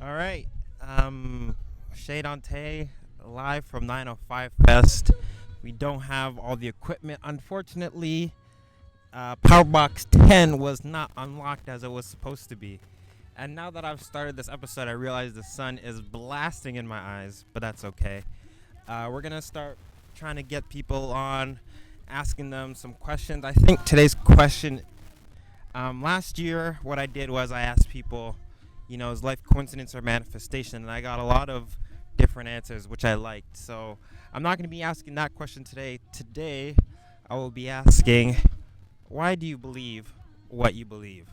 All right. Chez Dante, live from 905 Fest. We don't have all the equipment, unfortunately. Powerbox 10 was not unlocked as it was supposed to be. And now that I've started this episode, I realize the sun is blasting in my eyes, but that's okay. We're going to start trying to get people on, asking them some questions. I think today's question, last year, what I did was I asked people, is life coincidence or manifestation? And I got a lot of different answers, which I liked. So I'm not going to be asking that question today. Today, I will be asking, why do you believe what you believe?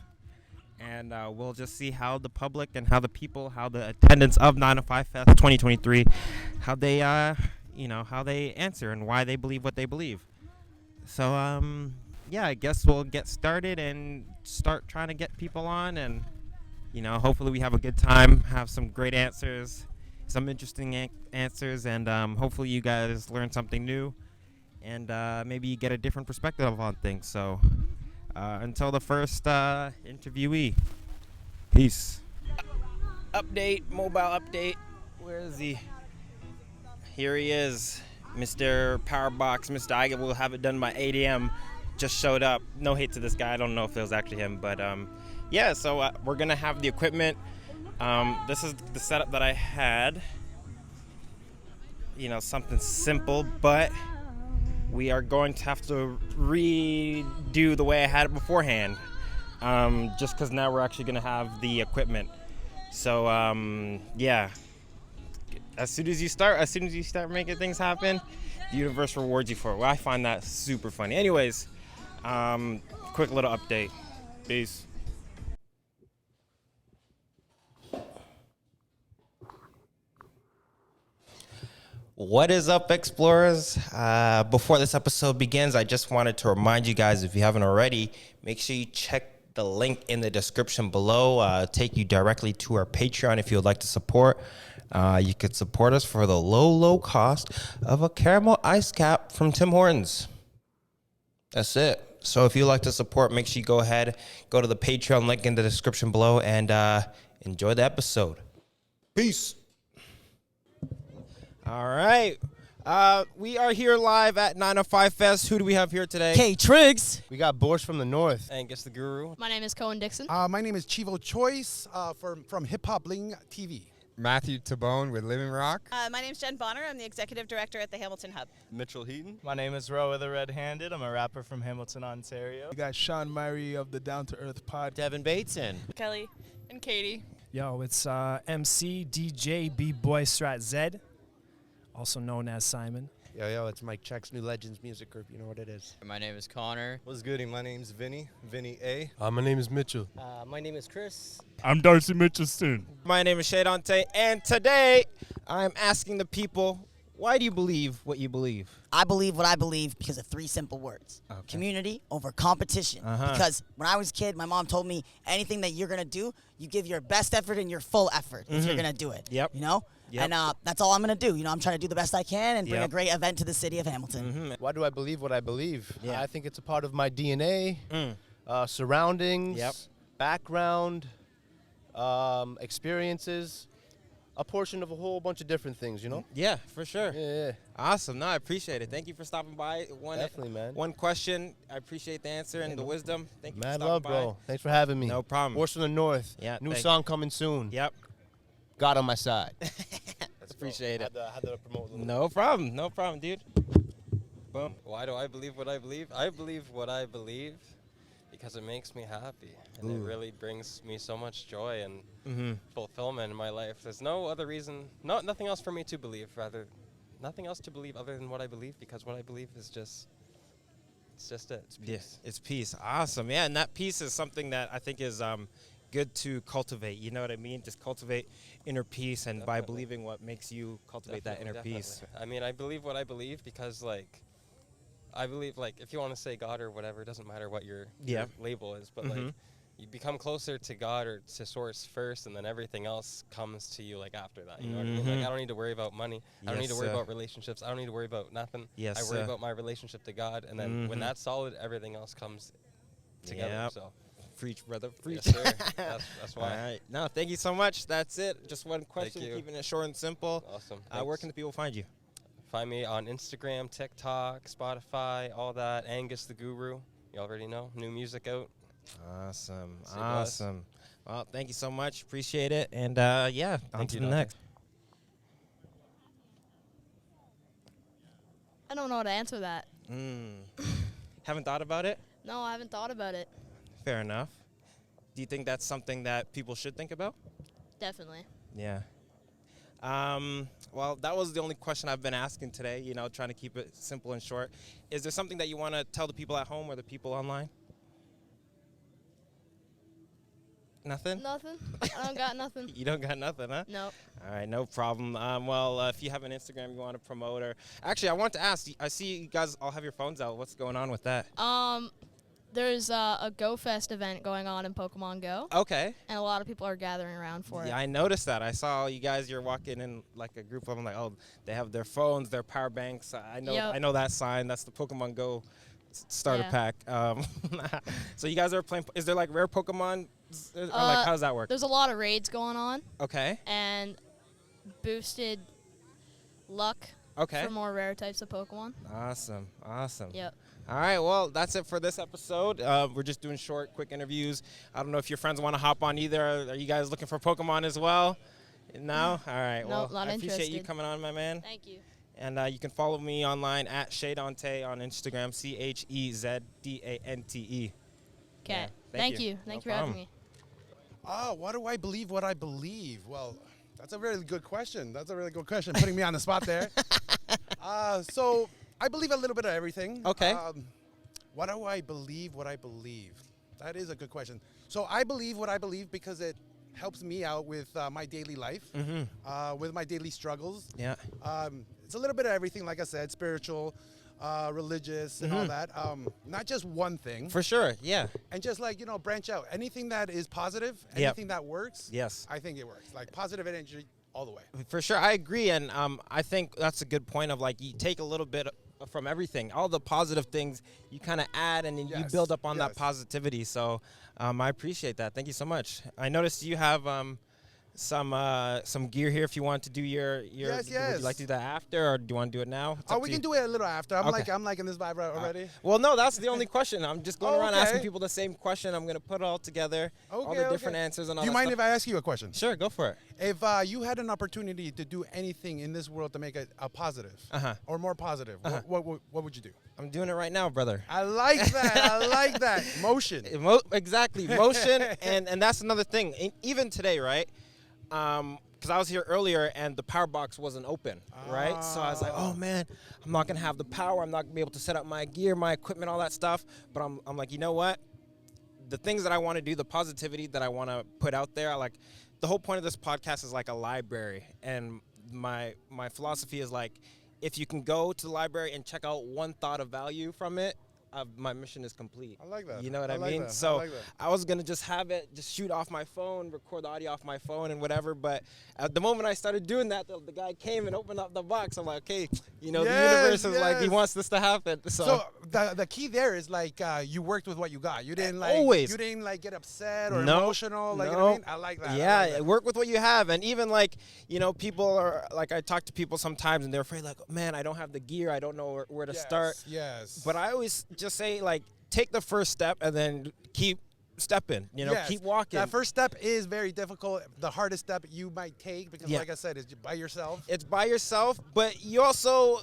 And we'll just see how the public and how the people, how the attendance of 905 Fest 2023, how they, how they answer and why they believe what they believe. So, I guess we'll get started and start trying to get people on, and hopefully we have a good time, have some great answers, some interesting answers, and hopefully you guys learn something new, and maybe you get a different perspective on things. So until the first interviewee, peace. Update, mobile update. Where is he? Here he is, Mr. Powerbox, Mr. I will have it done by 8 a.m. Just showed up. No hate to this guy. I don't know if it was actually him, but so we're gonna have the equipment. This is the setup that I had. Something simple, but we are going to have to redo the way I had it beforehand. Just because now we're actually gonna have the equipment. So as soon as you start making things happen, the universe rewards you for it. Well, I find that super funny. Anyways, quick little update. Peace. What is up, explorers? Before this episode begins, I just wanted to remind you guys, if you haven't already, make sure you check the link in the description below. Take you directly to our Patreon if you would like to support. You could support us for the low cost of a caramel ice cap from Tim Hortons. That's it. So if you'd like to support, make sure you go ahead, go to the Patreon link in the description below, and enjoy the episode. Peace. All right. We are here live at 905 Fest. Who do we have here today? Triggs. We got Borscht from the North. Angus the Guru. My name is Cohen Dixon. My name is Chivo Choice from Hip Hop Bling TV. Matthew Tabone with Living Rock. My name's Jen Bonner. I'm the executive director at the Hamilton Hub. Mitchell Heaton. My name is 𝓁There Red-Handed. I'm a rapper from Hamilton, Ontario. We got Sean Murray of the 𝓟There pod. Devin Bateson. Kelly and Katie. Yo, it's MC DJ B-Boy Strat Z, also known as Simon. Yo, it's Mike Check's New Legends music group. You know what it is. My name is Connor. What's good? My name's Vinny A. My name is Mitchell. My name is Chris. I'm Darcy Mitchelson. My name is Chez Dante, and today I'm asking the people, why do you believe what you believe? I believe what I believe because of three simple words. Okay. Community over competition. Because when I was a kid, my mom told me anything that you're going to do, you give your best effort and your full effort if you're going to do it. Yep. Yep. And that's all I'm going to do. I'm trying to do the best I can and bring a great event to the city of Hamilton. Why do I believe what I believe? Yeah. I think it's a part of my DNA, surroundings, background, experiences, a portion of a whole bunch of different things, Yeah, for sure. Yeah. Awesome. No, I appreciate it. Thank you for stopping by. Definitely, man. One question. I appreciate the answer and the wisdom. Thank you Mad for stopping love, by. bro. Thanks for having me. No problem. Borscht from the North. Yeah. New song coming soon. Yep. God on my side. Appreciate it. I had to promote a little No problem, dude. Boom. Why do I believe what I believe? I believe what I believe because it makes me happy. And it really brings me so much joy and fulfillment in my life. There's no other reason, nothing else for me to believe, nothing else to believe other than what I believe, because what I believe is just, it's just it. It's peace. Yes, it's peace. Awesome. Yeah, and that peace is something that I think is good to cultivate. You know what I mean? Just cultivate inner peace, and by believing what makes you cultivate that inner peace. I mean, I believe what I believe because, I believe, if you want to say God or whatever, it doesn't matter what your label is, but, you become closer to God or to Source first, and then everything else comes to you, after that. You know what I mean? I don't need to worry about money. I don't need to worry about relationships. I don't need to worry about nothing. Yes, I worry about my relationship to God, and then when that's solid, everything else comes together. Yep. So. Preach, brother. Preach. Yes, sir. That's why. All right. No, thank you so much. That's it. Just one question, you. keeping it short and simple. Awesome. Where can the people find you? Find me on Instagram, TikTok, Spotify, all that. Angus the Guru. You already know. New music out. Awesome. Stay blessed. Awesome. Well, thank you so much. Appreciate it. And, yeah, on to the Dante. next. I don't know how to answer that. Haven't thought about it? No, I haven't thought about it. Fair enough. Do you think that's something that people should think about? Definitely. Yeah. Well, that was the only question I've been asking today, you know, trying to keep it simple and short. Is there something that you want to tell the people at home or the people online? Nothing? Nothing. I don't got nothing. You don't got nothing, huh? No. All right, no problem. Well, if you have an Instagram you want to promote, or actually, I want to ask. I see you guys all have your phones out. What's going on with that? There's a Go Fest event going on in Pokemon Go. Okay. And a lot of people are gathering around for it. Yeah, I noticed that. I saw you guys. You're walking in like a group of them. Like, oh, they have their phones, their power banks. I know. Yep. I know that sign. That's the Pokemon Go starter pack. So you guys are playing. Is there like rare Pokemon? Or like, how does that work? There's a lot of raids going on. Okay. And boosted luck Okay. for more rare types of Pokemon. Awesome. Awesome. Yep. All right, well, that's it for this episode. We're just doing short, quick interviews. I don't know if your friends want to hop on either. Are you guys looking for Pokemon as well? No? All right. No, well, not I appreciate you interested. coming on, my man. Thank you. And you can follow me online at 𝓟There Dante on Instagram, 𝐶HEZDANTE. Okay. Thank you. Thank you for having me. Why do I believe what I believe? Well, that's a really good question. Putting me on the spot there. So I believe a little bit of everything. Okay. Why do I believe what I believe? That is a good question. So I believe what I believe because it helps me out with my daily life, with my daily struggles. Yeah. It's a little bit of everything, like I said, spiritual, religious, and all that. Not just one thing. For sure, yeah. And just like, you know, branch out. Anything that is positive, anything that works, yes, I think it works. Like positive energy all the way. For sure, I agree, and I think that's a good point of like you take a little bit from everything, all the positive things you kind of add, and then you build up on that positivity. So I appreciate that. Thank you so much. I noticed you have some gear here if you want to do your would you like to do that after, or do you want to do it now? We can do it a little after. I'm liking this vibe already. Well, no, that's the only question. I'm just going around asking people the same question. I'm going to put it all together, all the different answers and all that. Do you mind if I ask you a question? Sure, go for it. If you had an opportunity to do anything in this world to make it a positive or more positive, what would you do? I'm doing it right now, brother. I like that. I like that. Motion. Exactly. Motion. and that's another thing. Even today, right? Because I was here earlier and the power box wasn't open, right? So I was like, oh man, I'm not gonna have the power. I'm not gonna be able to set up my gear, my equipment, all that stuff. But I'm like, you know what? The things that I want to do, the positivity that I want to put out there, like the whole point of this podcast is like a library. And my philosophy is like, if you can go to the library and check out one thought of value from it, my mission is complete. I like that. You know what I like mean? that. So like that. I was going to just have it, just shoot off my phone, record the audio off my phone and whatever. But at the moment I started doing that, the guy came and opened up the box. I'm like, okay, you know, the universe is like, he wants this to happen. So the key there is like you worked with what you got. You didn't like, always. You didn't like get upset or emotional. Like, you know what I mean? I like that. Yeah, I like that. work with what you have. And even like, you know, people are like, I talk to people sometimes and they're afraid like, man, I don't have the gear. I don't know where to start. Yes. But I always just say like, take the first step and then keep stepping, you know, keep walking. That first step is very difficult. The hardest step you might take because like I said, it's by yourself. It's by yourself, but you also,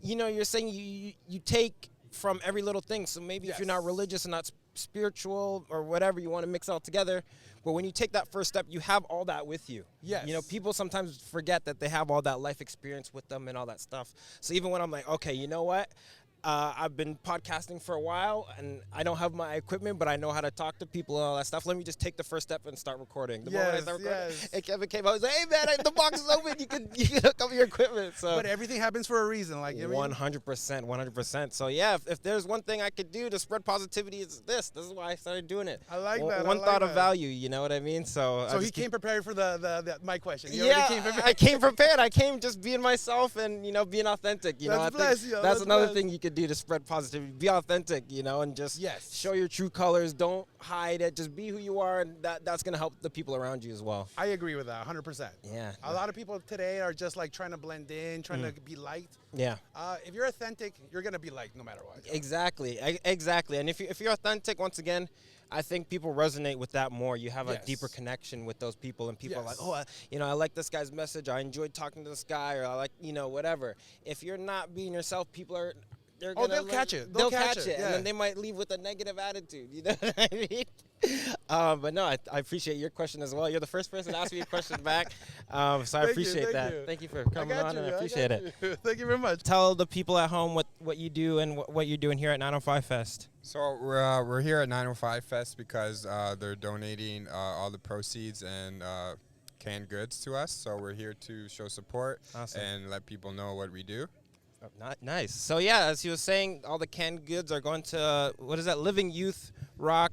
you know, you're saying you take from every little thing. So maybe if you're not religious and not spiritual or whatever, you want to mix it all together. But when you take that first step, you have all that with you. Yes. You know, people sometimes forget that they have all that life experience with them and all that stuff. So even when I'm like, okay, you know what? I've been podcasting for a while, and I don't have my equipment, but I know how to talk to people and all that stuff. Let me just take the first step and start recording. The moment I start recording, and Kevin came out, I was like, hey, man, the box is open. You can hook up your equipment. So, but everything happens for a reason. Like 100%. So, yeah, if there's one thing I could do to spread positivity, it's this. This is why I started doing it. I like that. One thought of value, you know what I mean? So he came prepared for my question. I came prepared. I came just being myself and, you know, being authentic. You know, I think that's another thing you could could do to spread positivity. Be authentic, and just show your true colors. Don't hide it. Just be who you are, and that's going to help the people around you as well. I agree with that 100%. Yeah. A lot of people today are just like trying to blend in, trying to be liked. Yeah. If you're authentic, you're going to be liked no matter what. Exactly. Exactly. And if you're authentic, once again, I think people resonate with that more. You have a deeper connection with those people, and people are like, oh, I like this guy's message. I enjoyed talking to this guy, or I like, whatever. If you're not being yourself, people are, they'll catch it. They'll catch it, and then they might leave with a negative attitude. You know what I mean? But no, I appreciate your question as well. You're the first person to ask me a question back, so I appreciate that. Thank you for coming on, and I appreciate it. Thank you very much. Tell the people at home what you do and what you're doing here at 905 Fest. So we're here at 905 Fest because they're donating all the proceeds and canned goods to us. So we're here to show support and let people know what we do. Oh, nice. So yeah, as he was saying, all the canned goods are going to Living Rock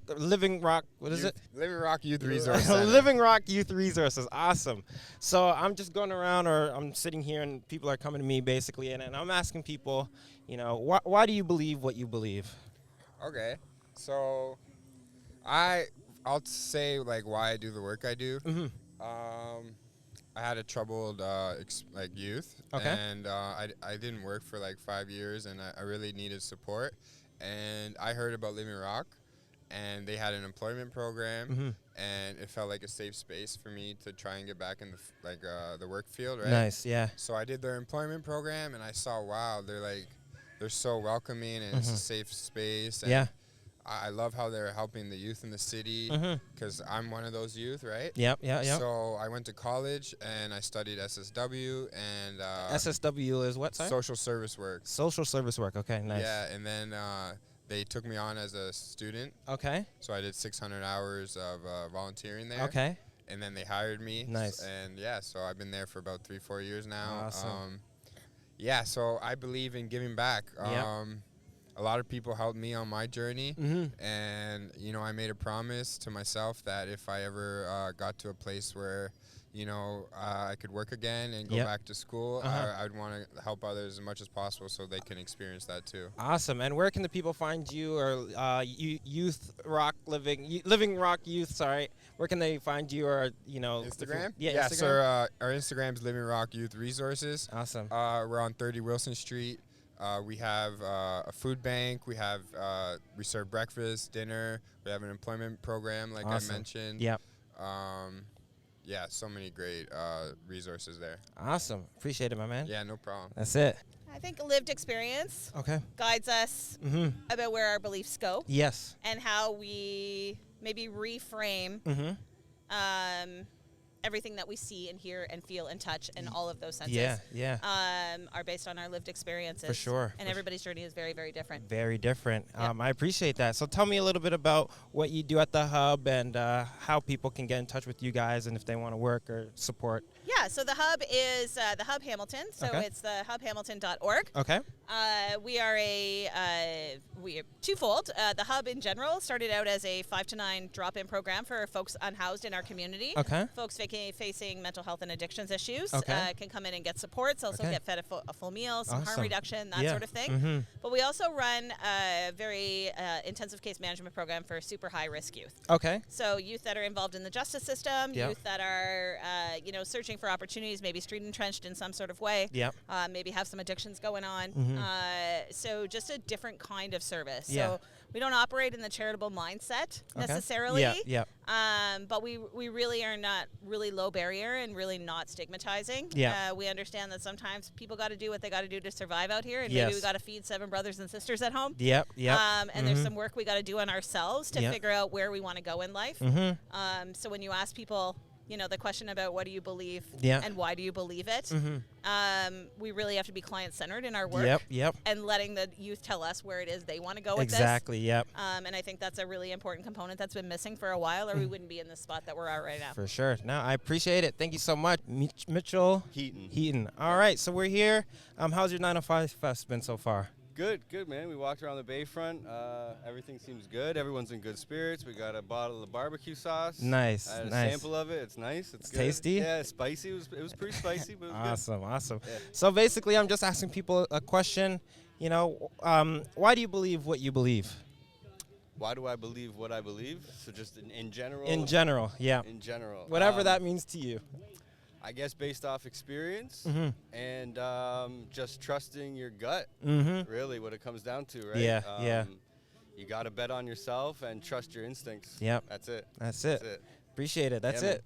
Youth Resource Center. Living Rock Youth Resources. Awesome. So I'm just going around, or I'm sitting here, and people are coming to me basically, and I'm asking people, why do you believe what you believe? Okay. So I'll say like why I do the work I do. Mm-hmm. I had a troubled youth, and I didn't work for like 5 years, and I really needed support. And I heard about Living Rock, and they had an employment program, and it felt like a safe space for me to try and get back in the work field. Right? Nice, yeah. So I did their employment program, and I saw, wow, they're so welcoming, and it's a safe space. And yeah. I love how they're helping the youth in the city, because I'm one of those youth, right? Yep. So I went to college, and I studied SSW, and SSW is what, sorry? Social service work. Social service work, okay, nice. Yeah, and then they took me on as a student. Okay. So I did 600 hours of volunteering there. Okay. And then they hired me. Nice. And yeah, so I've been there for about 3-4 years now. Awesome. Yeah, so I believe in giving back. A lot of people helped me on my journey, and I made a promise to myself that if I ever got to a place where I could work again and go back to school, I'd want to help others as much as possible so they can experience that too. Awesome. And where can the people find you, or Living Rock Youth? Sorry, where can they find you, or Instagram? Yeah. Instagram? So our Instagram's Living Rock Youth Resources. Awesome. We're on 30 Wilson Street. We have a food bank. We serve breakfast, dinner. We have an employment program, like I mentioned. Yep. Yeah, so many great resources there. Awesome. Appreciate it, my man. Yeah, no problem. That's it. I think lived experience guides us about where our beliefs go. Yes. And how we maybe reframe everything that we see and hear and feel and touch and all of those senses are based on our lived experiences. For sure. And everybody's journey is very, very different. Very different. Yep. I appreciate that. So tell me a little bit about what you do at the Hub, and how people can get in touch with you guys, and if they want to work or support. Yeah, so the Hub is the Hub Hamilton. So it's the hubhamilton.org. Okay. We are twofold. The Hub in general started out as a 5 to 9 drop-in program for folks unhoused in our community. Okay. Folks facing mental health and addictions issues can come in and get supports, also get fed a full meal, some harm reduction, that sort of thing. But we also run a very intensive case management program for super high-risk youth. Okay. So youth that are involved in the justice system, youth that are searching for opportunities, maybe street entrenched in some sort of way, maybe have some addictions going on. So just a different kind of service. So we don't operate in the charitable mindset necessarily. But we really are not really low barrier and really not stigmatizing. We understand that sometimes people got to do what they got to do to survive out here, and maybe we got to feed 7 brothers and sisters at home. And there's some work we got to do on ourselves to figure out where we want to go in life. So when you ask people, the question about what do you believe and why do you believe it, we really have to be client-centered in our work and letting the youth tell us where it is they want to go with this. And I think that's a really important component that's been missing for a while, or we wouldn't be in the spot that we're at right now. For sure. No, I appreciate it. Thank you so much, Mitchell Heaton. Heaton. All right, so we're here. How's your 905 Fest been so far? Good, man. We walked around the Bayfront. Everything seems good. Everyone's in good spirits. We got a bottle of barbecue sauce. Nice, I had a nice. sample of it. It's nice. It's good. Tasty? Yeah, it's spicy. It was pretty spicy, but it was good. Awesome. Yeah. So basically, I'm just asking people a question. You know, why do you believe what you believe? Why do I believe what I believe? So just in general? In general, yeah. In general. Whatever that means to you. I guess based off experience and just trusting your gut, really what it comes down to, right? Yeah. You got to bet on yourself and trust your instincts. Yep. That's it. That's it. Appreciate it. That's it.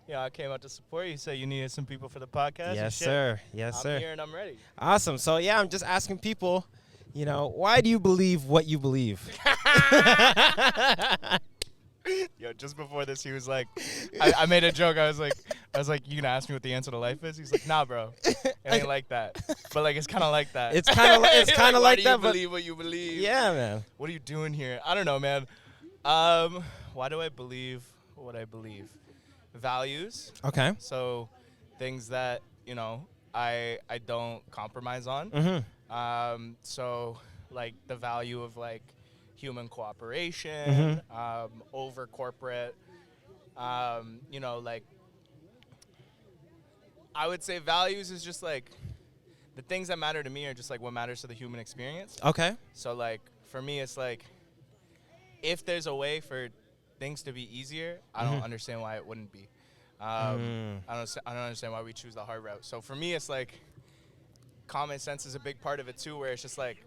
Yeah, I came out to support you. So you needed some people for the podcast. Yes, sir. Yes, sir. I'm here and I'm ready. Awesome. So, yeah, I'm just asking people, you know, why do you believe what you believe? Yo, just before this, he was like, I made a joke. I was like, you gonna ask me what the answer to life is? He's like, nah, bro, it ain't like that. But like, it's kind of like that. It's kind of like that. Why do you believe what you believe? Yeah, man. What are you doing here? I don't know, man. Why do I believe what I believe? Values. Okay. So, things that I don't compromise on. So, like the value of like human cooperation, over corporate, like I would say values is just like the things that matter to me are just like what matters to the human experience. Okay. So like for me, it's like if there's a way for things to be easier, I don't understand why it wouldn't be. I don't understand why we choose the hard route. So for me, it's like common sense is a big part of it too, where it's just like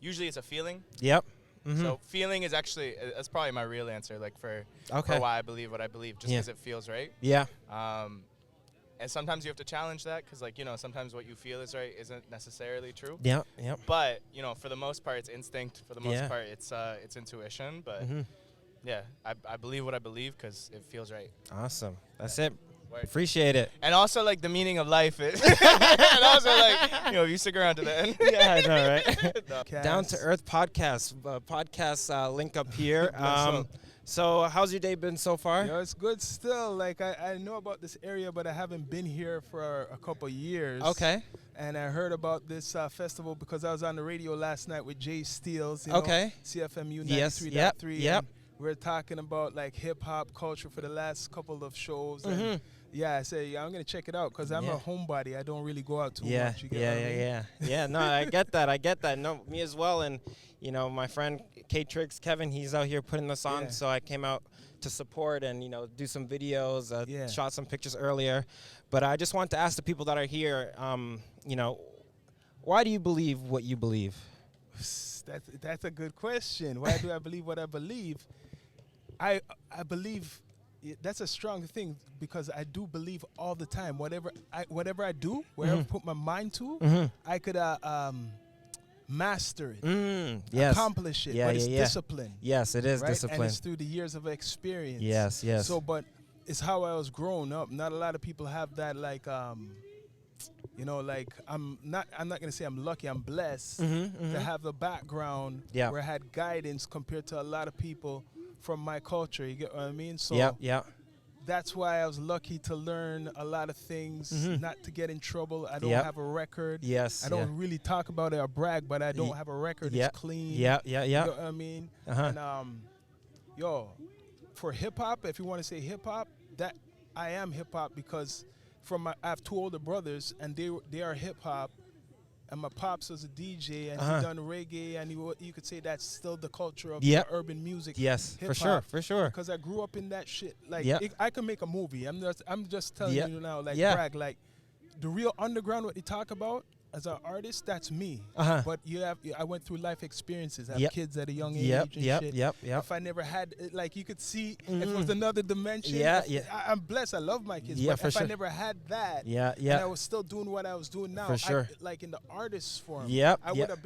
usually it's a feeling. Yep. So feeling is actually, that's probably my real answer, like for why I believe what I believe, just because it feels right. Yeah. And sometimes you have to challenge that because, like, sometimes what you feel is right isn't necessarily true. Yeah. Yep. But, for the most part, it's instinct. For the most part, it's intuition. But, yeah, I believe what I believe because it feels right. Awesome. That's it. Appreciate it. And also, like, the meaning of life is. And also, like, if you stick around to the end. Yeah, I know, right? Down to Earth podcast link up here. So how's your day been so far? It's good still. Like, I know about this area, but I haven't been here for a couple of years. Okay. And I heard about this festival because I was on the radio last night with Jay Steels. Okay. CFMU 93.3. Yes. Yep. We're talking about, like, hip-hop culture for the last couple of shows. And yeah, I said, I'm going to check it out because I'm a homebody. I don't really go out too much. Yeah, no, I get that. No, me as well. And, my friend K-Trix, Kevin, he's out here putting this on. So I came out to support and, do some videos, shot some pictures earlier. But I just want to ask the people that are here, why do you believe what you believe? That's a good question. Why do I believe what I believe? I believe that's a strong thing because I do believe all the time. Whatever I do, wherever I put my mind to, I could master it, accomplish it. But it's discipline. Yes, it is discipline. And it's through the years of experience. Yes. So, but it's how I was growing up. Not a lot of people have that, like, like I'm not gonna say I'm lucky. I'm blessed to have the background where I had guidance compared to a lot of people from my culture. You get what I mean? So that's why I was lucky to learn a lot of things, not to get in trouble. I don't have a record. Yes. I don't really talk about it or brag, but I don't have a record. It's clean. Yeah. You know what I mean? And for hip hop, if you want to say hip hop, that I am hip hop because I have two older brothers and they are hip hop. And my pops was a DJ, and he done reggae, and you could say that's still the culture of the urban music. Yes, hip-hop, for sure. Because I grew up in that shit. Like, I could make a movie. I'm just telling you now, like, brag. Like, the real underground, what they talk about as an artist, that's me. But I went through life experiences. I have kids at a young age and shit. If I never had, like, you could see, if it was another dimension. I'm blessed. I love my kids. But if I never had that, and I was still doing what I was doing now, like in the artist form, I could have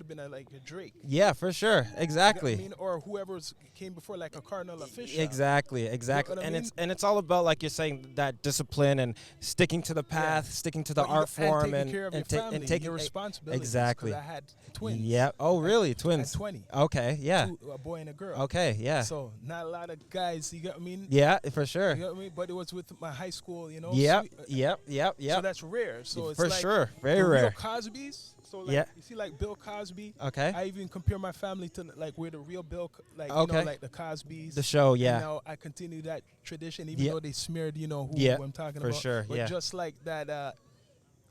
been like a Drake. Yeah, for sure. Exactly. You know what I mean? Or whoever came before, like a Cardinal Official. Exactly. You know what I mean? It's all about, like you're saying, that discipline and sticking to the path, sticking to the art form, taking care of your family. family, taking your responsibilities. exactly. 'Cause I had twins. Yeah. Oh, really? Twins. At 20. Okay. Yeah. A boy and a girl. Okay. Yeah. So not a lot of guys. You get what I mean? Yeah, for sure. You get what I mean? But it was with my high school. You know. Yep. So, Yep. So that's rare. So it's for like sure. Very the rare. real Cosby's. So like, Yeah. you see like Bill Cosby. Okay. I even compare my family to like where the real Bill, like you Okay. know, like the Cosbys. The show, yeah. And now I continue that tradition, even though they smeared, you know, who I'm talking for about. sure. But Yeah. just like that,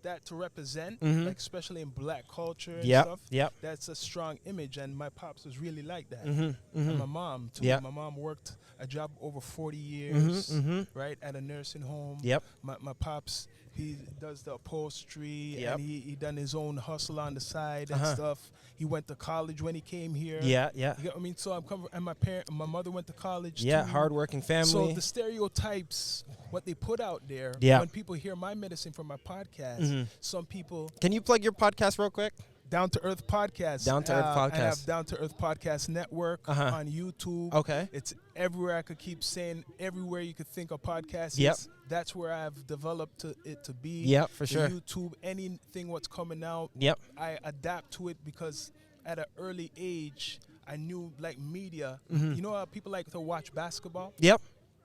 that to represent, Mhm. like especially in black culture and Yep. stuff. Yep. That's a strong image, and my pops was really like that. Mhm. And Mhm. my mom too. Yep. My mom worked a job over 40 years, Mhm. right, at a nursing home. Yep. My pops, he does the upholstery, Yep. and he done his own hustle on the side and stuff. He went to college when he came here. Yeah. Yeah. You get what I mean? So I'm coming, and my mother went to college. Yeah. too. Hardworking family. So the stereotypes, what they put out there. Yeah. When people hear my medicine from my podcast, Mhm. some people. Can you plug your podcast real quick? Down to Earth Podcast. Down to Earth I have Podcast. Down to Earth Podcast Network on YouTube. Okay. It's everywhere. I could keep saying everywhere you could think of podcasts. Yep. That's where I've developed it to be. Yep, for The sure. YouTube, anything what's coming out. Yep. I adapt to it because at an early age, I knew like media. Mhm. You know how people like to watch basketball? Yep.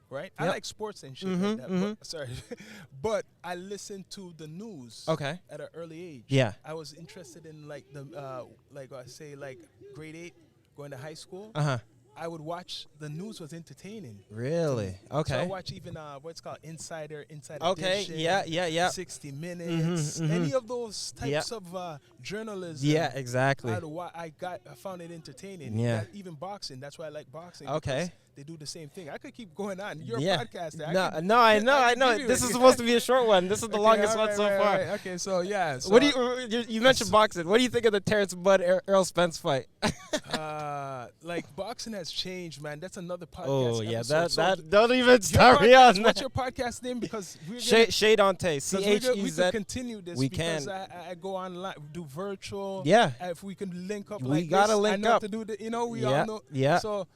Right? I Yep. like sports and shit Mhm, like that. mhm. But, sorry. But I listened to the news Okay. at an early age. Yeah. I was interested in like the like I say like grade 8 going to high school. Uh-huh. I would watch the news was entertaining. Really? So I Okay. watch even what's called Inside Okay, Edition, yeah. 60 Minutes, any of those types of journalism. Yeah, exactly. I found it entertaining. Yeah. Even boxing. That's why I like boxing. Okay. because they do the same thing. I could keep going on. You're Yeah. a podcaster. I know. This is supposed to be a short one. This is the longest one so far. Right. Okay, so yeah. So What do you mentioned boxing? What do you think of the Terrence Bud Errol Spence fight? like boxing has changed, man. That's another podcast. Oh yeah, episode. that don't even start me on that. What's your podcast name? Because we're 𝓟There, we CHEZ. could continue this. We because can. I go online, do virtual. Yeah. If we can link up, We like gotta this, link I know up. To do the, we Yeah, all know. yeah. So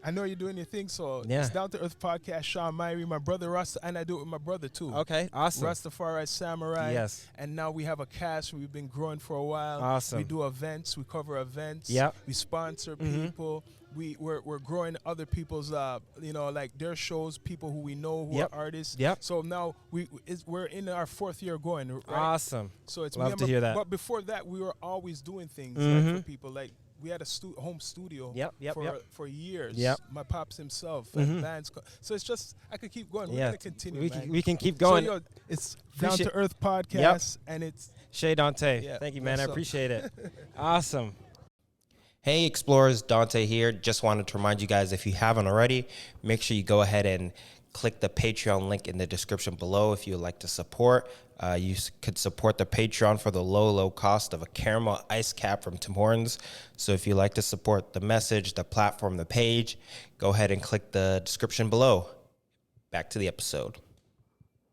I know you're doing your thing. So Yeah. it's Down to Earth podcast. 𝓟There, my brother Russ, and I do it with my brother too. Okay, awesome. Rastafari Samurai. Yes. And now we have a cast. We've been growing for a while. Awesome. We do events. We cover events. Yep. We sponsor Mhm. people. We're growing other people's like their shows, people who we know who Yep. are artists. Yep. So now we're in our 4th year going, right? Awesome. So it's Love me and to hear that. But before that, we were always doing things Mhm. like, for people. Like we had a home studio. Yep. For years. Yep. My pops himself Mhm. and bands. So it's just I could keep going. We're Yeah. gonna continue. We man. can- we can keep going. So, it's Appreciate- Down to Earth podcast, and it's 𝓟There. Yeah, Thank you, man. I what's up? appreciate it. Awesome. Hey Explorers, Dante here. Just wanted to remind you guys, if you haven't already, make sure you go ahead and click the Patreon link in the description below if you would like to support. You could support the Patreon for the low cost of a caramel ice cap from Tim Hortons. So if you like to support the message, the platform, the page, go ahead and click the description below. Back to the episode.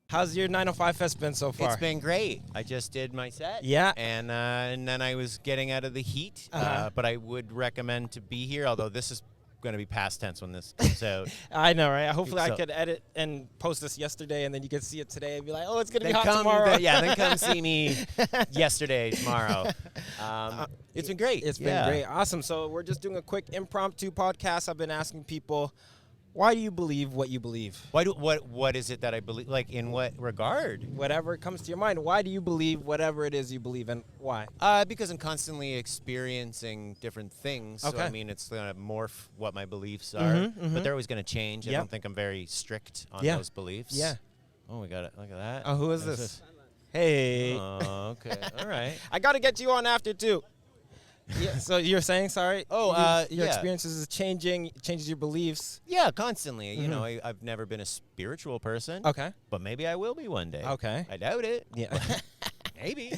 How's your 905 Fest been so far? It's been great. I just did my set. Yeah. And then I was getting out of the heat. Uh-huh. But I would recommend to be here, although this is going to be past tense when this comes out. I know, right? Hopefully I So- could edit and post this yesterday, and then you could see it today and be like, oh, it's going to be Then hot tomorrow. then come see me yesterday, tomorrow. It's been great. It's been Yeah. great. Awesome. So we're just doing a quick impromptu podcast. I've been asking people, why do you believe what you believe? What is it that I believe? Like, in what regard? Whatever comes to your mind. Why do you believe whatever it is you believe, and why? Because I'm constantly experiencing different things. Okay. So, I mean, it's going to morph what my beliefs are. Mhm, But mhm. they're always going to change. Yep. I don't think I'm very strict on Yeah. those beliefs. Yeah. Oh, we got it. Look at that. Oh, who is Who's this? Hey. Oh, okay. All right. I got to get you on after, too. Yeah, so you're saying, sorry? Oh, your yeah. experiences is changes your beliefs. Yeah, constantly. You Mhm. know, I've never been a spiritual person. Okay. But maybe I will be one day. Okay. I doubt it. Yeah. but maybe.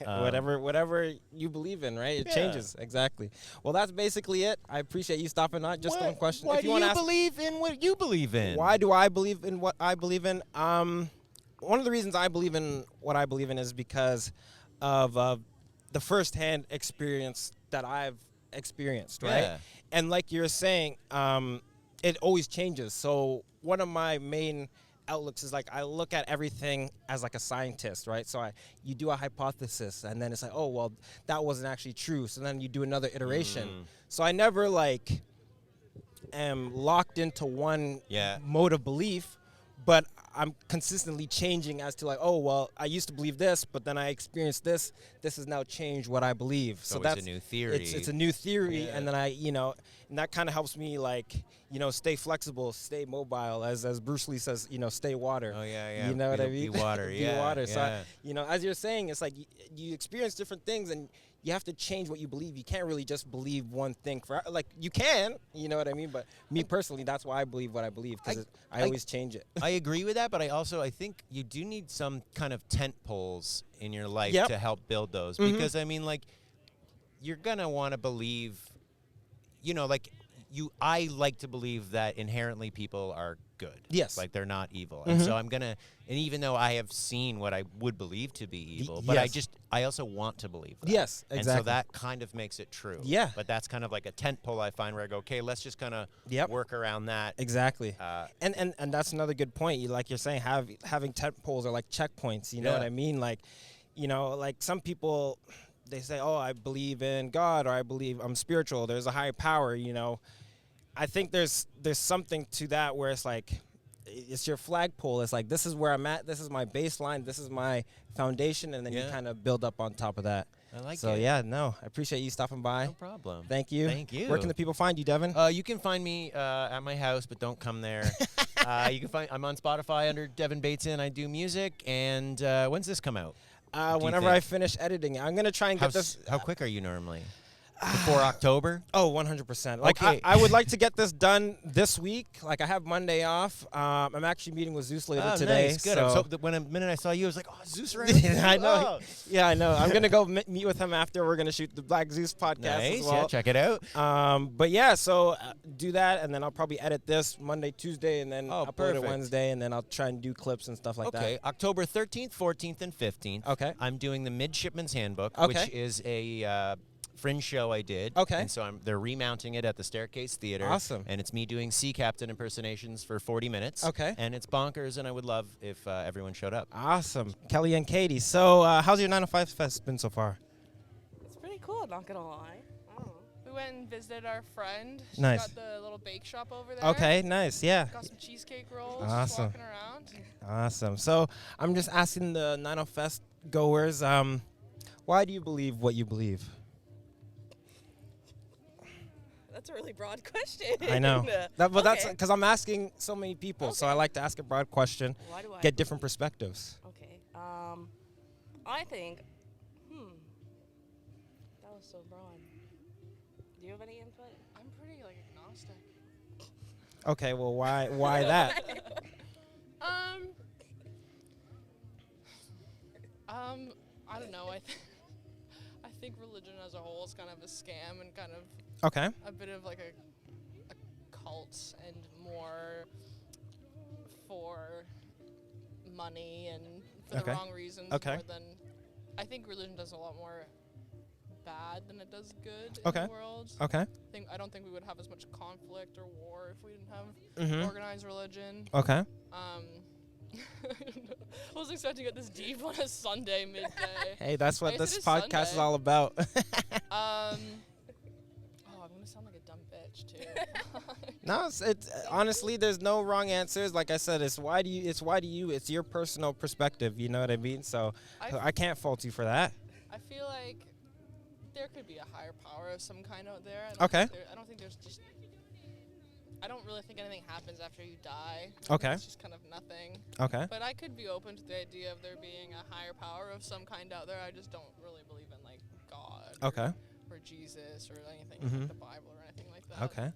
Whatever you believe in, right? It Yeah. changes. Exactly. Well, that's basically it. I appreciate you stopping on. Just one question. Why If do you wanna you ask- believe in what you believe in? Why do I believe in what I believe in? One of the reasons I believe in what I believe in is because of the firsthand experience that I've experienced, right? Yeah. And like you're saying, it always changes. So one of my main outlooks is like I look at everything as like a scientist, right? So you do a hypothesis, and then it's like, oh, well, that wasn't actually true. So then you do another iteration. So I never like am locked into one mode of belief, but I'm consistently changing as to like, oh, well, I used to believe this, but then I experienced this. This has now changed what I believe. So that's a new theory. It's a new theory, and then and that kind of helps me like, stay flexible, stay mobile, as Bruce Lee says, stay water. Oh yeah. You know what I mean? Be water. Be water. So as you're saying, it's like you experience different things, and you have to change what you believe. You can't really just believe one thing like you can, you know what I mean? But me personally, that's why I believe what I believe, because I always change it. I agree with that, but I think you do need some kind of tent poles in your life to help build those, because I mean, like, you're gonna want to believe, I like to believe that inherently people are good. Yes. Like they're not evil. And so and even though I have seen what I would believe to be evil, but I also want to believe that. Yes, exactly. And so that kind of makes it true. Yeah. But that's kind of like a tent pole I find where I go, okay, let's just kind of work around that. Exactly. And that's another good point. Like you're saying, having tent poles are like checkpoints, you know what I mean? Like, like some people, they say, oh, I believe in God, or I believe I'm spiritual. There's a higher power, I think there's something to that where it's like, it's your flagpole. It's like, this is where I'm at. This is my baseline. This is my foundation. And then you kind of build up on top of that. I like it. So, I appreciate you stopping by. No problem. Thank you. Thank you. Where can the people find you, Devin? You can find me at my house, but don't come there. I'm on Spotify under Devin Bateson. I do music. And when's this come out? Whenever I finish editing it. I'm going to try and get this. How quick are you normally? Before October? Oh, 100%. Like, okay. I would like to get this done this week. Like, I have Monday off. I'm actually meeting with Zeus later today. Nice. Good. So When a minute I saw you, I was like, oh, Zeus around? I know. Yeah, I know. I'm going to go meet with him after. We're going to shoot the Black Zeus podcast as well. Yeah, check it out. But so do that, and then I'll probably edit this Monday, Tuesday, and then upload it Wednesday, and then I'll try and do clips and stuff like that. Okay, October 13th, 14th, and 15th. Okay. I'm doing the Midshipman's Handbook, Okay. which is a fringe show I did. Okay. And so they're remounting it at the Staircase Theater. Awesome. And it's me doing sea captain impersonations for 40 minutes. Okay. And it's bonkers, and I would love if everyone showed up. Awesome. Kelly and Katie. So how's your 905 Fest been so far? It's pretty cool, not gonna lie. I don't know. We went and visited our friend. She Nice. got the little bake shop over there. Okay, nice. Yeah. Got some cheesecake rolls. Awesome. Just walking around. Awesome. So I'm just asking the 90 Fest goers, why do you believe what you believe? That's a really broad question. I know. But that's Okay. because I'm asking so many people, so I like to ask a broad question, Why do I get different perspectives. Okay. I think. That was so broad. Do you have any input? I'm pretty agnostic. Okay, well, why that? I don't know. I think religion as a whole is kind of a scam and kind of Okay. a bit of like a cult and more for money and for the wrong reasons more than I think religion does a lot more bad than it does good in the world. Okay. I don't think we would have as much conflict or war if we didn't have organized religion. Okay. I was expecting to get this deep on a Sunday midday. Hey, that's what I guess this it is podcast is Sunday. all about. I'm gonna sound like a dumb bitch too. No, it's honestly, there's no wrong answers. Like I said, it's why do you? It's your personal perspective. You know what I mean? So I can't fault you for that. I feel like there could be a higher power of some kind out there. I don't think there's just. I don't really think anything happens after you die. Okay. It's just kind of nothing. Okay. But I could be open to the idea of there being a higher power of some kind out there. I just don't really believe in like God. Okay. Or Jesus or anything like the Bible or anything like that. Okay.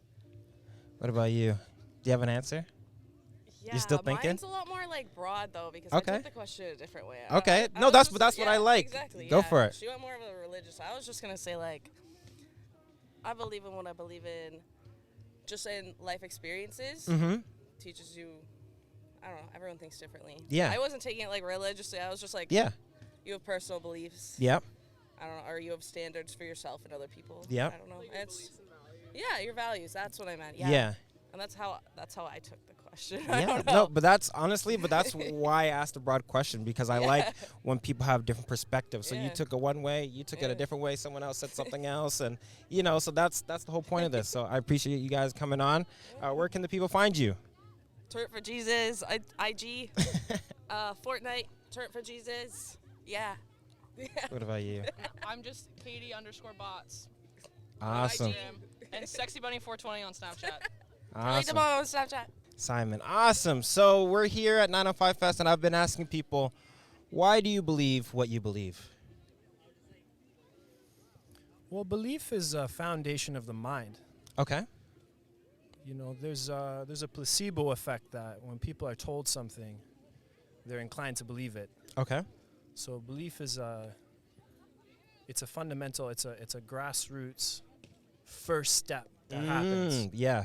What about you? Do you have an answer? Yeah, you still thinking? Mine's a lot more like broad though because Okay. I took the question a different way. Okay. I No, was that's just- what I like. Exactly. Go for it. She went more of a religious. I was just gonna say like, I believe in what I believe in, just in life experiences. Teaches you. I don't know. Everyone thinks differently. Yeah. I wasn't taking it like religiously. I was just like, Yeah. You have personal beliefs. Yep. I don't know. Or you have standards for yourself and other people. Yep. I don't know. It's. Yeah, your values. That's what I meant. Yeah. Yeah. And that's how I took the question. question. I Yeah, don't know. no, but that's why I asked a broad question, because I like when people have different perspectives. So you took it one way, you took it a different way, someone else said something else, and so that's the whole point of this. So I appreciate you guys coming on. Where can the people find you? Turret for Jesus, IG, Fortnite, Turret for Jesus. Yeah. What about you? I'm just Katie_bots. Awesome. On Instagram, and SexyBunny420 on Snapchat. Awesome. On Snapchat. Simon, awesome. So we're here at 905 Fest, and I've been asking people, why do you believe what you believe? Well, belief is a foundation of the mind. Okay. There's a placebo effect that when people are told something, they're inclined to believe it. Okay. So belief is it's a fundamental, it's a grassroots first step that happens. Yeah.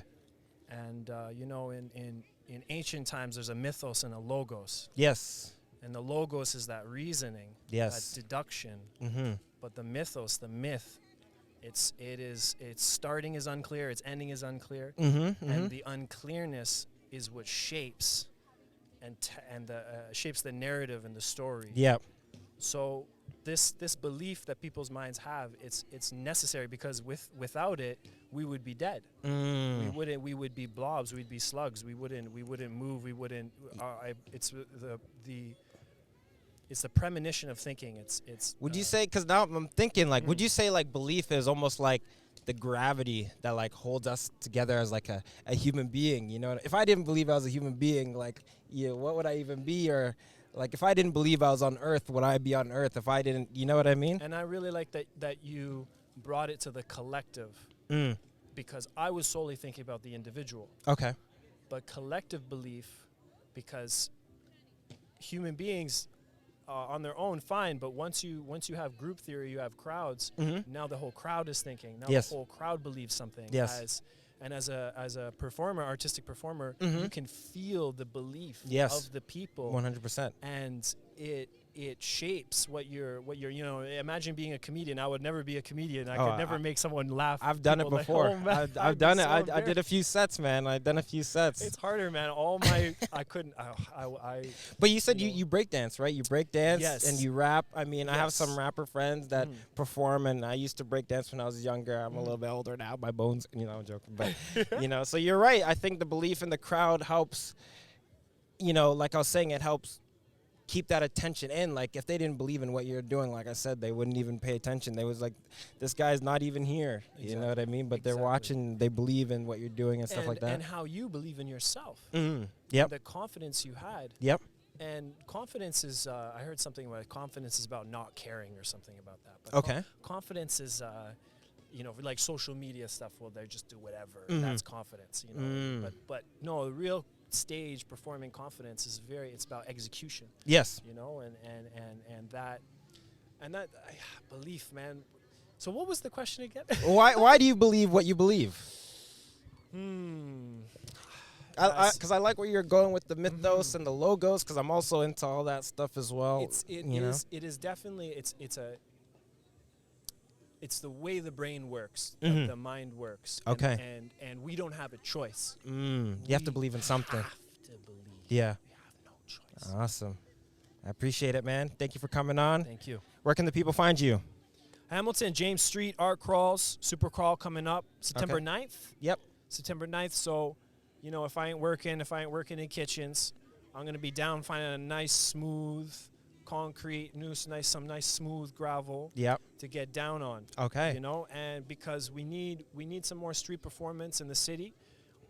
And in ancient times, there's a mythos and a logos. Yes. And the logos is that reasoning, yes, that deduction. Mm-hmm. But the mythos, the myth, its starting is unclear, its ending is unclear, and the unclearness is what shapes shapes the narrative and the story. Yep. So this belief that people's minds have, it's necessary, because without it, we would be dead. We would be blobs, we'd be slugs, we wouldn't move, we wouldn't. It's the premonition of thinking. It's. Would you say? Because now I'm thinking, like, would you say like belief is almost like the gravity that like holds us together as like a human being? If I didn't believe I was a human being, like, what would I even be? Or like, if I didn't believe I was on Earth, would I be on Earth? If I didn't, you know what I mean? And I really like that you brought it to the collective, because I was solely thinking about the individual. Okay. But collective belief, because human beings on their own, fine, but once you have group theory, you have crowds. Now the whole crowd is thinking. Now the whole crowd believes something. Yes. As a performer, artistic performer, you can feel the belief of the people. 100%. And it shapes what you're. Imagine being a comedian. I would never be a comedian. I could never make someone laugh. I've done it before. Like, I've done it. I did a few sets, man. I've done a few sets. It's harder, man. I couldn't. But you said you break dance, right? You break dance, yes, and you rap. I mean, I have some rapper friends that perform, and I used to break dance when I was younger. I'm a little bit older now. My bones, I'm joking, but so you're right. I think the belief in the crowd helps. Like I was saying, it helps keep that attention in. Like, if they didn't believe in what you're doing, like I said, they wouldn't even pay attention. They was like, this guy's not even here. Exactly. You know what I mean? But they're watching, they believe in what you're doing and stuff like that. And how you believe in yourself. Yep. The confidence you had. Yep. And confidence is, I heard something about confidence is about not caring or something about that. But okay. Confidence is, like social media stuff, well, they just do whatever. That's confidence, But no, the real stage performing confidence is it's about execution. Yes. And that belief, man. So what was the question again? Why do you believe what you believe? Because I like where you're going with the mythos and the logos, because I'm also into all that stuff as well. It is definitely it's the way the brain works, the mind works. Okay. And we don't have a choice. You have to believe in something. Have to believe. Yeah. We have no choice. Awesome. I appreciate it, man. Thank you for coming on. Thank you. Where can the people find you? Hamilton, James Street, art crawls, super crawl coming up September 9th. Yep. September 9th. So, if I ain't working in kitchens, I'm going to be down finding a nice, smooth concrete, some nice smooth gravel to get down on. Okay. And because we need some more street performance in the city,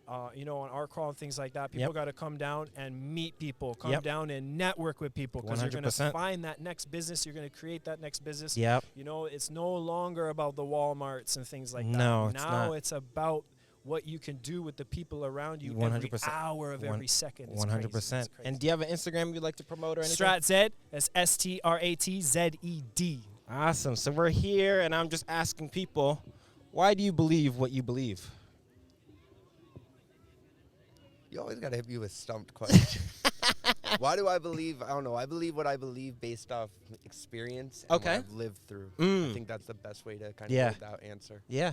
on art crawl and things like that. People got to come down and meet people, come down and network with people, because you're going to find that next business. You're going to create that next business. Yep. It's no longer about the Walmarts and things like that. No, it's now not. It's about what you can do with the people around you 100%. every hour of every second. It's 100%. crazy. And do you have an Instagram you'd like to promote or anything? _STRATZed. That's STRATZED. Awesome. So we're here, and I'm just asking people, why do you believe what you believe? You always got to hit me with stumped questions. Why do I believe? I don't know. I believe what I believe based off experience and what I've lived through. I think that's the best way to kind of get that answer. Yeah.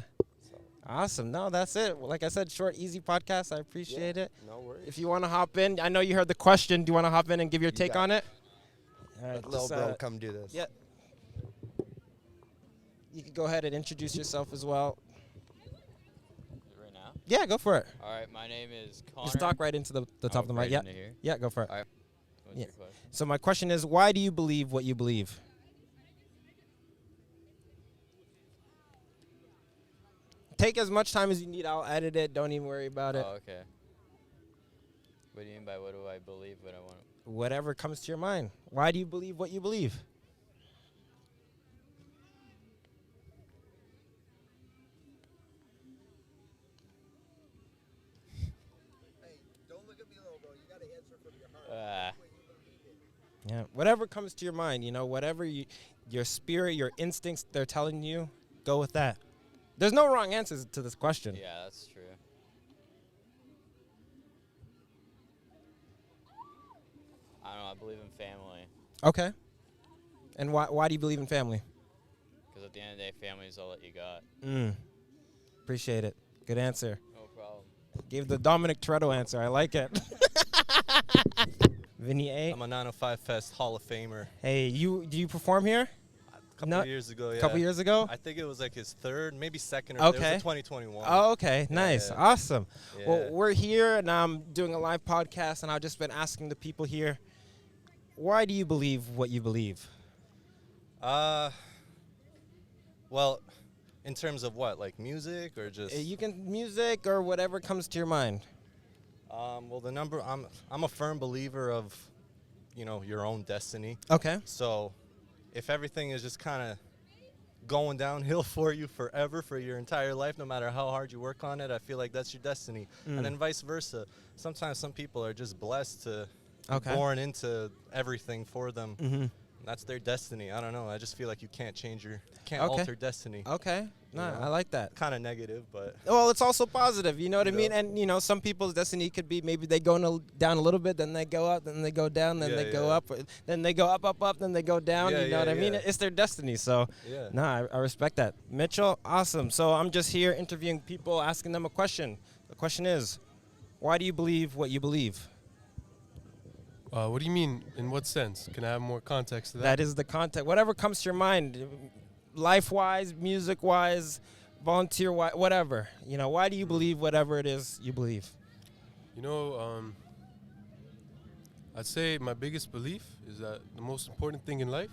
Awesome. No, that's it. Well, like I said, short, easy podcast. I appreciate it. No worries. If you want to hop in, I know you heard the question. Do you want to hop in and give your take on it? All right, Let little bro come do this. Yeah. You can go ahead and introduce yourself as well. Right now? Yeah, go for it. All right, my name is Connor. Just talk right into the top of the mic. Right Yeah. into here? Yeah, go for it. All right. What's Yeah. your question? So my question is, why do you believe what you believe? Take as much time as you need. I'll edit it. Don't even worry about it. Oh, okay. What do you mean by what do I believe, what I want? Whatever comes to your mind. Why do you believe what you believe? Yeah, whatever comes to your mind, you know, whatever your spirit, your instincts, they're telling you, go with that. There's no wrong answers to this question. Yeah, that's true. I don't know, I believe in family. Okay. And why do you believe in family? Because at the end of the day, family is all that you got. Appreciate it. Good answer. No problem. Gave the Dominic Toretto answer. I like it. Vinny A. I'm a 905 Fest Hall of Famer. Hey, do you perform here? A couple of years ago, yeah. Couple years ago? I think it was like his third, maybe second or Okay. third. It was 2021. Oh, okay. Nice. Yeah. Awesome. Yeah. Well, we're here, and I'm doing a live podcast, and I've just been asking the people here, why do you believe what you believe? Well, in terms of what, like music or just? You can music or whatever comes to your mind. Well, I'm a firm believer of, you know, your own destiny. Okay. So, if everything is just kind of going downhill for you forever, for your entire life, no matter how hard you work on it, I feel like that's your destiny. And then vice versa. Sometimes some people are just blessed to be born into everything for them. Mm-hmm. That's their destiny. I don't know. I just feel like you can't alter destiny. Okay. No, I like that. Kind of negative, but. Well, it's also positive. You know what I mean? And, you know, some people's destiny could be maybe they go down a little bit, then they go up, then they go down, then they go up, then they go up, then they go down. You know what I mean? It's their destiny. So, no, I respect that. Mitchell, awesome. So I'm just here interviewing people, asking them a question. The question is, why do you believe what you believe? What do you mean? In what sense? Can I have more context to that? That is the context. Whatever comes to your mind, life-wise, music-wise, volunteer-wise, whatever. You know, why do you believe whatever it is you believe? You know, I'd say my biggest belief is that the most important thing in life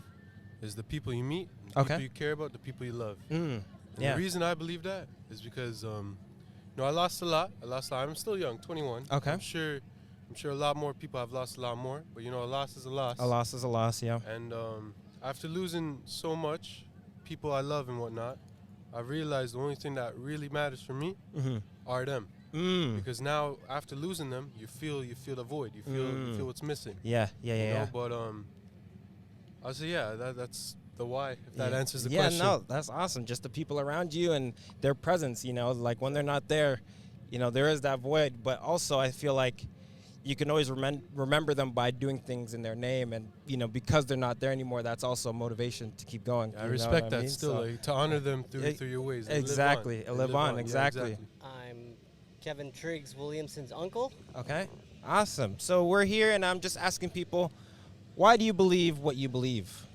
is the people you meet, the people you care about, the people you love. And the reason I believe that is because, you know, I lost a lot. I'm still young, 21. Okay. I'm sure a lot more people have lost a lot more, but you know, a loss is a loss. A loss is a loss, yeah. And after losing so much, people I love and whatnot, I realized the only thing that really matters for me are them. Because now, after losing them, you feel the void. You feel what's missing. Yeah. But I say that's the why. If that answers the question. Yeah, no, that's awesome. Just the people around you and their presence. You know, like when they're not there, you know, there is that void. But also, I feel like you can always remember them by doing things in their name, and you know, because they're not there anymore, that's also motivation to keep going. I respect that still, like, to honor them through your ways. Exactly, live on. Exactly. I'm Kevin Triggs Williamson's uncle. Okay, awesome. So we're here, and I'm just asking people, why do you believe what you believe?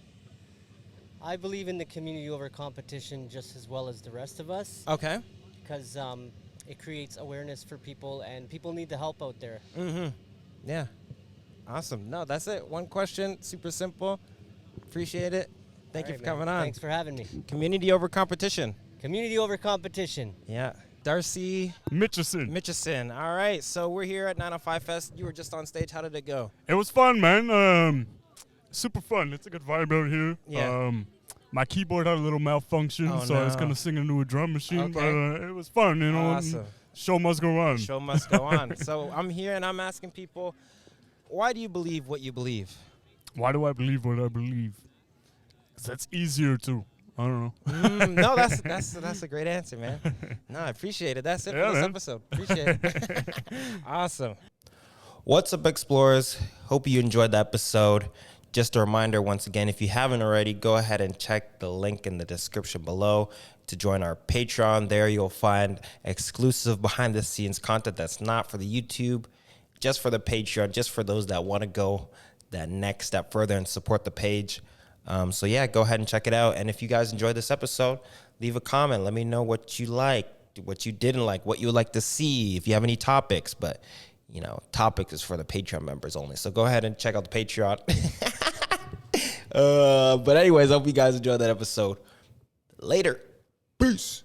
I believe in the community over competition just as well as the rest of us. Okay. Because it creates awareness for people, and people need the help out there. Yeah. Awesome. No, that's it. One question, super simple. Appreciate it. Thank you for coming on. Thanks for having me. Community over competition. Community over competition. Yeah. Darcy Mitchison. All right. So we're here at 905 Fest. You were just on stage. How did it go? It was fun, man. Super fun. It's a good vibe out here. Yeah. My keyboard had a little malfunction, I was going to sing into a drum machine, but it was fun, you know. Awesome. Show must go on. Show must go on. So I'm here and I'm asking people, why do you believe what you believe? Why do I believe what I believe? 'Cause that's easier too. I don't know. No, that's a great answer, man. No, I appreciate it. That's it for this episode. Appreciate it. Awesome. What's up, explorers? Hope you enjoyed the episode. Just a reminder, once again, if you haven't already, go ahead and check the link in the description below to join our Patreon. There you'll find exclusive behind-the-scenes content that's not for the YouTube, just for the Patreon, just for those that want to go that next step further and support the page. So yeah, go ahead and check it out. And if you guys enjoyed this episode, leave a comment. Let me know what you liked, what you didn't like, what you would like to see, if you have any topics. But, you know, topics is for the Patreon members only. So go ahead and check out the Patreon. But anyways, I hope you guys enjoyed that episode. Later. Peace.